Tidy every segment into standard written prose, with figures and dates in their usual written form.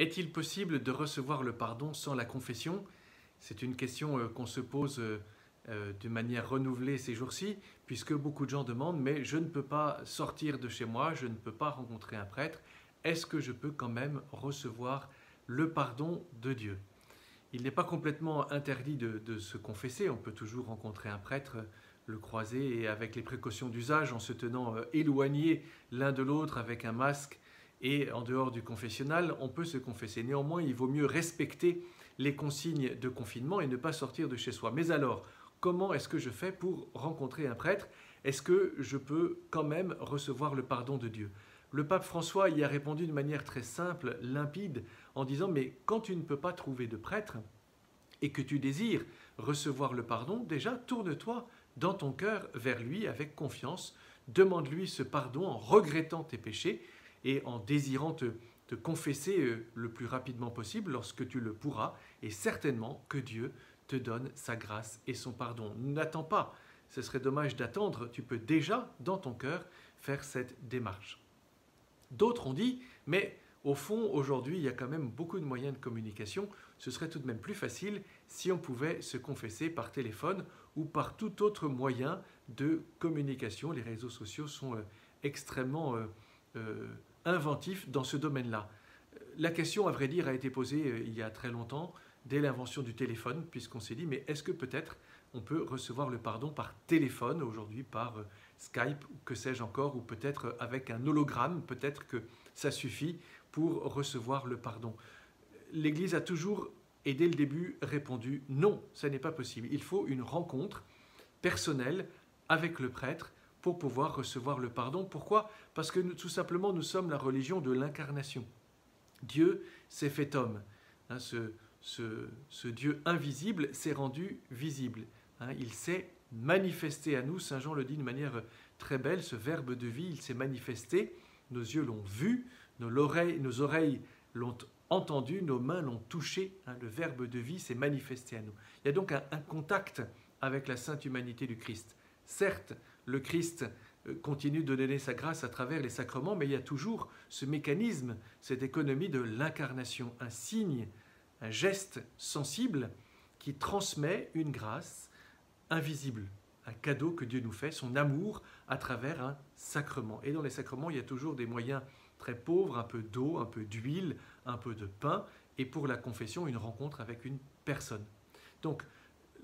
Est-il possible de recevoir le pardon sans la confession? C'est une question qu'on se pose de manière renouvelée ces jours-ci, puisque beaucoup de gens demandent « mais je ne peux pas sortir de chez moi, je ne peux pas rencontrer un prêtre, est-ce que je peux quand même recevoir le pardon de Dieu ?» Il n'est pas complètement interdit de se confesser, on peut toujours rencontrer un prêtre, le croiser et avec les précautions d'usage en se tenant éloignés l'un de l'autre avec un masque et en dehors du confessionnal, on peut se confesser. Néanmoins, il vaut mieux respecter les consignes de confinement et ne pas sortir de chez soi. Mais alors, comment est-ce que je fais pour rencontrer un prêtre? Est-ce que je peux quand même recevoir le pardon de Dieu? Le pape François y a répondu de manière très simple, limpide, en disant « mais quand tu ne peux pas trouver de prêtre et que tu désires recevoir le pardon, déjà tourne-toi dans ton cœur vers lui avec confiance, demande-lui ce pardon en regrettant tes péchés et en désirant te confesser le plus rapidement possible lorsque tu le pourras, et certainement que Dieu te donne sa grâce et son pardon. N'attends pas, ce serait dommage d'attendre, tu peux déjà dans ton cœur faire cette démarche. D'autres ont dit, mais au fond, aujourd'hui, il y a quand même beaucoup de moyens de communication. Ce serait tout de même plus facile si on pouvait se confesser par téléphone ou par tout autre moyen de communication. Les réseaux sociaux sont extrêmement inventifs dans ce domaine-là. La question, à vrai dire, a été posée il y a très longtemps, dès l'invention du téléphone, puisqu'on s'est dit, mais est-ce que peut-être on peut recevoir le pardon par téléphone, aujourd'hui par Skype, ou que sais-je encore, ou peut-être avec un hologramme, peut-être que ça suffit pour recevoir le pardon. L'Église a toujours, et dès le début, répondu non, ça n'est pas possible. Il faut une rencontre personnelle avec le prêtre pour pouvoir recevoir le pardon. Pourquoi? Parce que tout simplement, nous sommes la religion de l'incarnation. Dieu s'est fait homme. Hein, ce Dieu invisible s'est rendu visible. Hein, il s'est manifesté à nous, Saint Jean le dit de manière très belle, ce verbe de vie, il s'est manifesté, nos yeux l'ont vu, nos oreilles l'ont entendu, nos mains l'ont touché, hein, le verbe de vie s'est manifesté à nous. Il y a donc un contact avec la sainte humanité du Christ. Certes, le Christ continue de donner sa grâce à travers les sacrements, mais il y a toujours ce mécanisme, cette économie de l'incarnation, un signe, un geste sensible qui transmet une grâce invisible, un cadeau que Dieu nous fait, son amour à travers un sacrement. Et dans les sacrements, il y a toujours des moyens très pauvres, un peu d'eau, un peu d'huile, un peu de pain, et pour la confession, une rencontre avec une personne. Donc,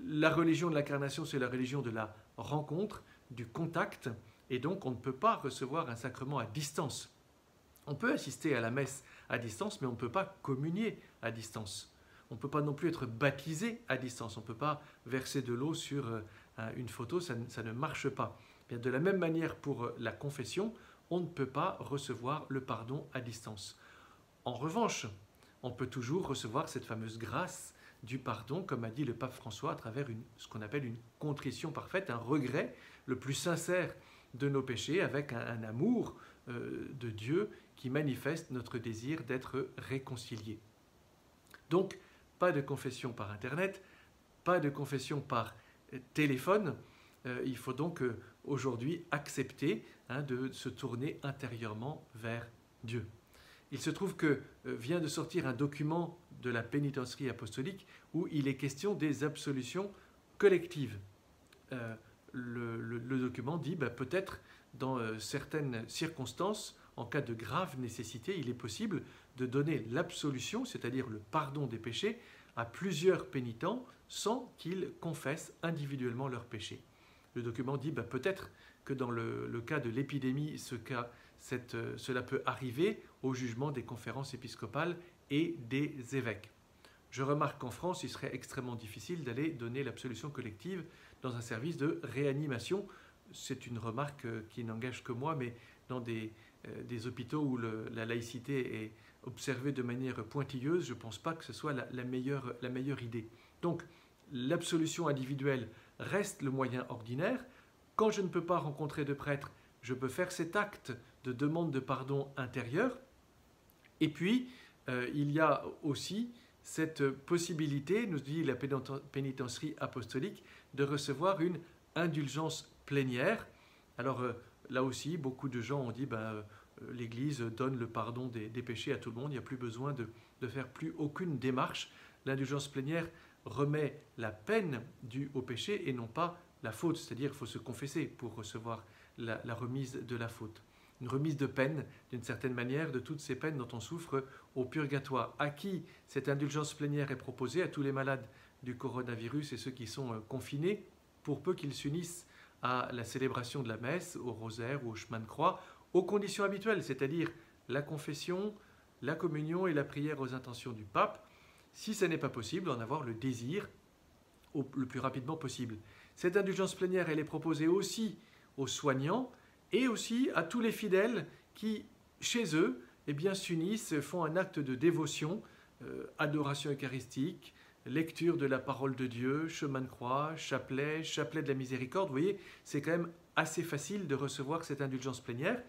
la religion de l'incarnation, c'est la religion de la rencontre, du contact, et donc on ne peut pas recevoir un sacrement à distance. On peut assister à la messe à distance, mais on ne peut pas communier à distance. On ne peut pas non plus être baptisé à distance. On ne peut pas verser de l'eau sur une photo, ça ne marche pas. Bien, de la même manière pour la confession, on ne peut pas recevoir le pardon à distance. En revanche, on peut toujours recevoir cette fameuse grâce du pardon, comme a dit le pape François, à travers ce qu'on appelle une contrition parfaite, un regret le plus sincère de nos péchés, avec un amour de Dieu qui manifeste notre désir d'être réconciliés. Donc, pas de confession par Internet, pas de confession par téléphone. Il faut donc aujourd'hui accepter de se tourner intérieurement vers Dieu. Il se trouve que vient de sortir un document de la pénitencerie apostolique où il est question des absolutions collectives. Le document dit peut-être dans certaines circonstances, en cas de grave nécessité, il est possible de donner l'absolution, c'est-à-dire le pardon des péchés, à plusieurs pénitents sans qu'ils confessent individuellement leurs péchés. Le document dit peut-être que dans le cas de l'épidémie, cela peut arriver au jugement des conférences épiscopales et des évêques. Je remarque qu'en France, il serait extrêmement difficile d'aller donner l'absolution collective dans un service de réanimation. C'est une remarque qui n'engage que moi, mais dans des hôpitaux où la laïcité est observée de manière pointilleuse, je ne pense pas que ce soit la meilleure idée. Donc, l'absolution individuelle reste le moyen ordinaire. Quand je ne peux pas rencontrer de prêtre, je peux faire cet acte de demande de pardon intérieur. Et puis, il y a aussi cette possibilité, nous dit la pénitencerie apostolique, de recevoir une indulgence plénière. Alors là aussi, beaucoup de gens ont dit l'Église donne le pardon des péchés à tout le monde, il n'y a plus besoin de faire plus aucune démarche. L'indulgence plénière remet la peine due au péché et non pas la faute, c'est-à-dire qu'il faut se confesser pour recevoir la remise de la faute. Une remise de peine, d'une certaine manière, de toutes ces peines dont on souffre au purgatoire. À qui cette indulgence plénière est proposée? À tous les malades du coronavirus et ceux qui sont confinés, pour peu qu'ils s'unissent à la célébration de la messe, au rosaire ou au chemin de croix, aux conditions habituelles, c'est-à-dire la confession, la communion et la prière aux intentions du pape. Si ce n'est pas possible, en avoir le désir le plus rapidement possible. Cette indulgence plénière, elle est proposée aussi aux soignants et aussi à tous les fidèles qui, chez eux, eh bien, s'unissent, font un acte de dévotion, adoration eucharistique, lecture de la parole de Dieu, chemin de croix, chapelet, chapelet de la miséricorde. Vous voyez, c'est quand même assez facile de recevoir cette indulgence plénière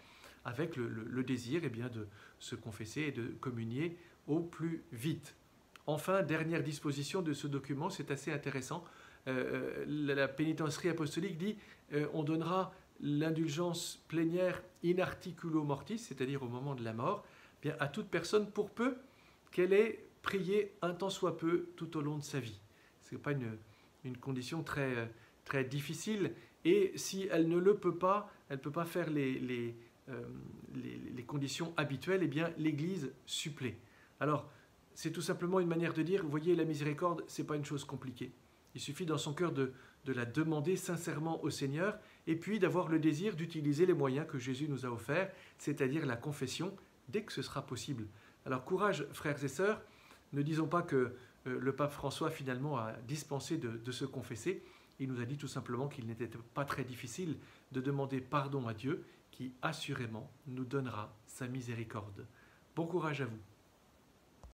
avec le désir eh bien, de se confesser et de communier au plus vite. Enfin, dernière disposition de ce document, c'est assez intéressant. La pénitencerie apostolique dit on donnera l'indulgence plénière in articulo mortis, c'est-à-dire au moment de la mort, bien, à toute personne pour peu qu'elle ait prié un tant soit peu tout au long de sa vie. Ce n'est pas une condition très, très difficile. Et si elle ne le peut pas, elle ne peut pas faire les conditions habituelles, eh bien l'Église supplée. Alors, c'est tout simplement une manière de dire, vous voyez, la miséricorde, ce n'est pas une chose compliquée. Il suffit dans son cœur de la demander sincèrement au Seigneur et puis d'avoir le désir d'utiliser les moyens que Jésus nous a offerts, c'est-à-dire la confession, dès que ce sera possible. Alors courage, frères et sœurs, ne disons pas que le pape François finalement a dispensé de se confesser. Il nous a dit tout simplement qu'il n'était pas très difficile de demander pardon à Dieu qui assurément nous donnera sa miséricorde. Bon courage à vous.